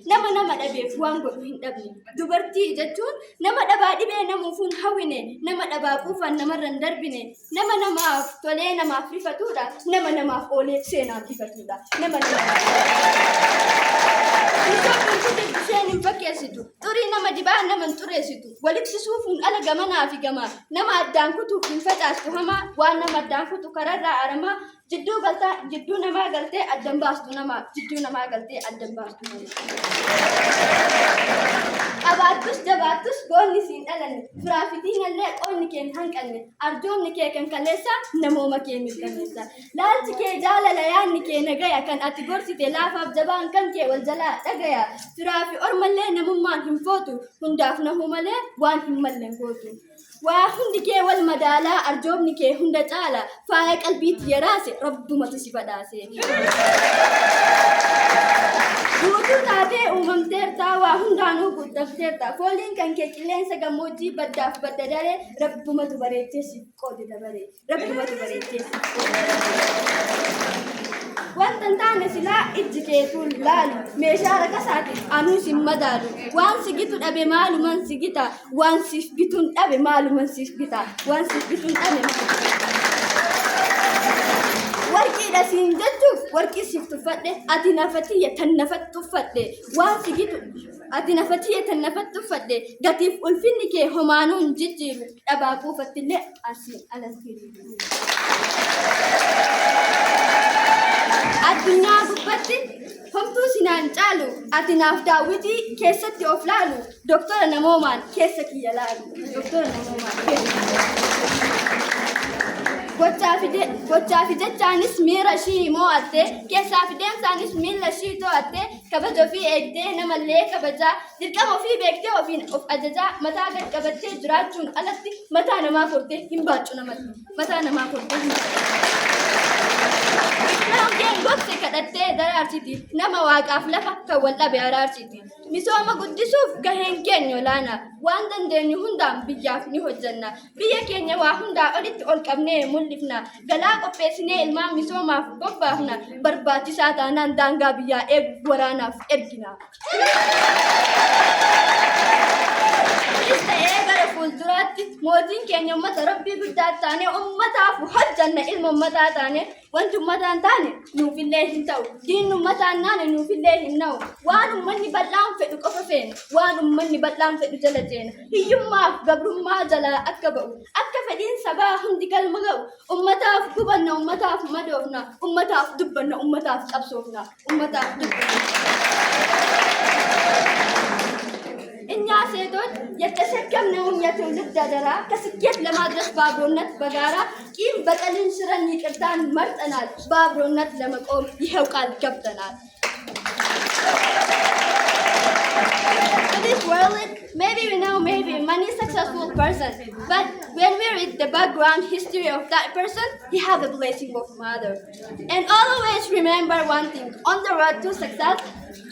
nama dhabeef waan godhu hin dhabne. Dubartii jechuun nama dhabaa dhibee namuufuun hawwine, nama dhabaa quufan namarra hin darbine, nama namaaf tolee namaaf rifatudha, nama namaaf oolee seenaaf rifatudha. Nama namaaf isheen hin fakkeessitu, xurii nama dibaa nama hin xureessitu, walitti suufuun ala gamanaa fi gamaa, nama addaan kutuuf hin facaastu hamaa, waan nama addaan kutu kararraa aramaa, jidduu namaa galtee addan baastu namaa, jidduu namaa galtee addan baastu namaa. Qabaattus jabaattus goonni siin dhalanne, firaafitiin illee qoonni kee hin hanqanne, arjoomni kee kan kaleessa namooma kee mirkaneessa. Laalchi kee jaalala yaanni kee nagaya kan ati gorsite laafaaf jabaan kan kee wal jalaa dhagaya. Firaafi ormallee namummaan hin footu, hundaaf nahuu malee waan hin malle hin gootu. Waa hundi kee wal madaalaa arjoomni kee hunda caala, faaya qalbiitti yaraase rabbumatu si badhaase. Guutuu taatee uumamteertaa waa hundaanuu guutamteertaa, fooliin kan kee qilleensa gammoojjii baddaaf badda daree, rabbumatu bareechee si qoode dabaree, rabbumatu bareechee si qoode. Wanta hin taane silaa ijji keetuun laalu, meeshaa rakasaatiin anuu sin madaalu, waan si gitu dhabe maaluman si gita, waan siif bituun dhabe maaluman siif bita, waan siif bituun dhabe maaluman. Warqiidha siin jechuuf warqii siif tuffadhe, ati nafatiyya tan nafatti tuffadhe, waan si gitu ati nafatiyya tan nafatti tuffadhe, gatiif ulfinni kee homaanuu hin jijjiiru, dhabaa quufattillee asiin alas hiriiru. Addunyaa gubbatti homtuu sinaan caalu, ati naaf daawwitii keessatti of laalu, doktora namoomaan keessa kiyya laalu, doktora namoomaan keessa kiyya laalu. Gochaa fi jechaanis miira ishii mo'atte, keessaa fi deemsaanis miila ishii to'atte, kabaja ofii eegdee namallee kabajaa, dirqama ofii beektee ofiin of ajajaa, mataa gad qabattee jiraachuun alatti mataa namaa kortee hin baaccu namatti, mataa namaa kortee hin baaccu. Islaamkeen gogse kadhattee daraarsiti, nama waaqaaf lafa kan wal dhabe araarsiti. Misooma guddisuuf gaheen keenya olaanaa, waan dandeenyu hundaan biyyaaf ni hojjanna. Biyya keenya waa hundaa olitti ol qabnee mul'ifna, galaa qopheessinee ilmaan misoomaaf qophaafna, barbaachisaa taanaan daangaa biyyaa eegu waraanaaf ergina. Gara fuulduraatti mootiin keenya uummata rabbii guddaa taane, uummataaf hojjanna ilma uummataa taane, wanti uummataan taane nuufillee hin ta'u, diinni uummataan naane nuufillee hin na'u, waan uummanni bal'aan fedhu qofa feena, waan uummanni bal'aan fedhu jala ceena, hiyyummaaf gabrummaa jalaa akka ba'u, akka fedhiin sabaa hundi galma ga'u, uummataaf gubanna, uummataaf madoofna, uummataaf dubbanna, uummataaf qabsoofna, uummataaf dubbanna. እኛ ሴቶች የተሸከምነውን የትውልድ አደራ ከስኬት ለማድረስ በአብሮነት በጋራ ቂም በቀልን ሽረን ይቅርታን መርጠናል። በአብሮነት ለመቆም ይኸው ቃል ገብተናል። In this world, maybe we know maybe many successful person, but when we read the background history of that person, he have the blessing of mother. And always remember one thing: on the road to success,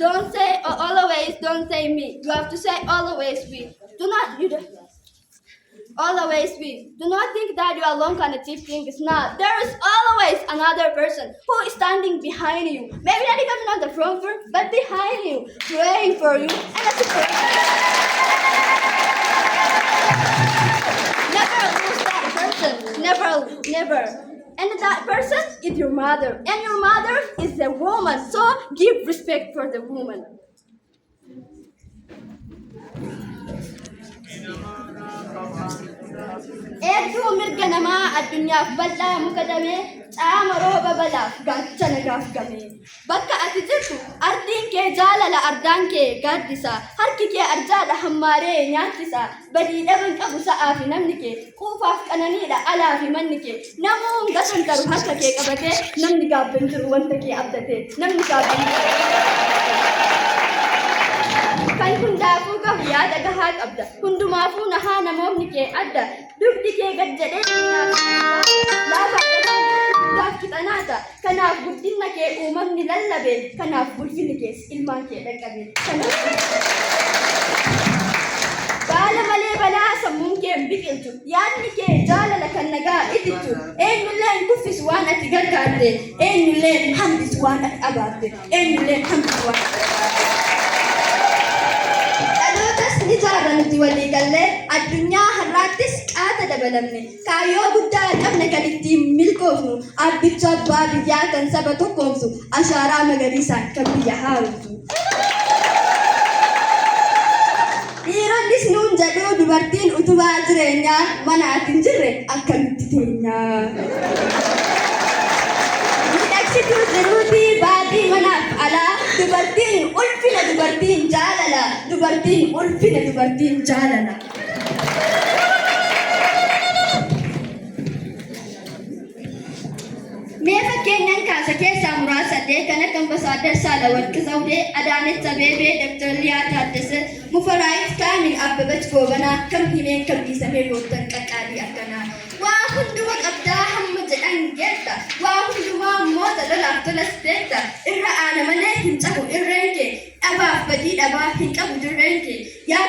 don't say always, don't say me. You have to say always we. Always we. Do not think that you alone can achieve things. Now there is always another person who is standing behind you. Maybe not even on the front, but behind you, praying for you and supporting you. Never lose that person. Never. And that person is your mother. And your mother is a woman. So give respect for the woman. Eegduu mirga namaa addunyaaf bal'aa muka damee, caama rooba balaaf gaachana gaafgamee. Bakka ati jirtu ardiin kee jaalala ardaan kee gaaddisa, harki kee arjaadha hammaaree nyaachisa, badii dhaban qabu sa'aa fi namni kee, quufaaf qananiidha alaa fi manni kee. Namuun gasan taru harka kee qabatee, namni gaabban jiru wanta kee abdatee, namni gaabban jiru. Kan hundaafuu qabu yaada gahaa qabda, hundumaafuu nahaa namoonni kee adda, dugdi kee gad jedhee laafa guddaaf qixanaata, kanaaf guddina kee uumamni lallabe, kanaaf ulfinni kees ilmaan kee dhaqqabe. Baala malee balaa sammuun kee hin biqilchu, yaadni kee jaalala kan nagaa idichu, eenyullee hin kuffisu waan ati gargaarte, eenyullee hin hambisu waan ati abaatte, eenyullee hin hambisu waan ati abaatte. nuti walii gallee addunyaa har'aattis qaata dabalamne kaayyoo guddaa qabne kan ittiin milkoofnu abbicha abbaa biyyaa kan saba tokkoomsu ashaaraa magariisaa kan biyya haaromsu. Dhiironnis nuun jedhuu dubartiin utubaa jireenyaa mana ati hin jirre akkamitti teenyaa. Miidhagsituu jiruutii baatii manaaf alaa dubartiin ulfina dubartiin jaalala dubartiin ulfina dubartiin jaalala. Mee fakkeenyaan kaasa keessaa muraasadhee kan akka Ambasaaddar Saalawarq Zawudee, Adaanech Abeebee, Dr. Liyaa Taaddasee, Mufaraayit Kaamil Abbabach Goobanaa kam himeen kam dhiisamee yoottan qaqqaalii akkanaa. Waa hunduma qabdaa hamma jedhan geetta. Waa hundumaa immoo lolaaf tolas beekta. Irra aana malee hin cabu irreen kee. Dhabaaf badii dhabaa hin qabu dirreen kee. Yaa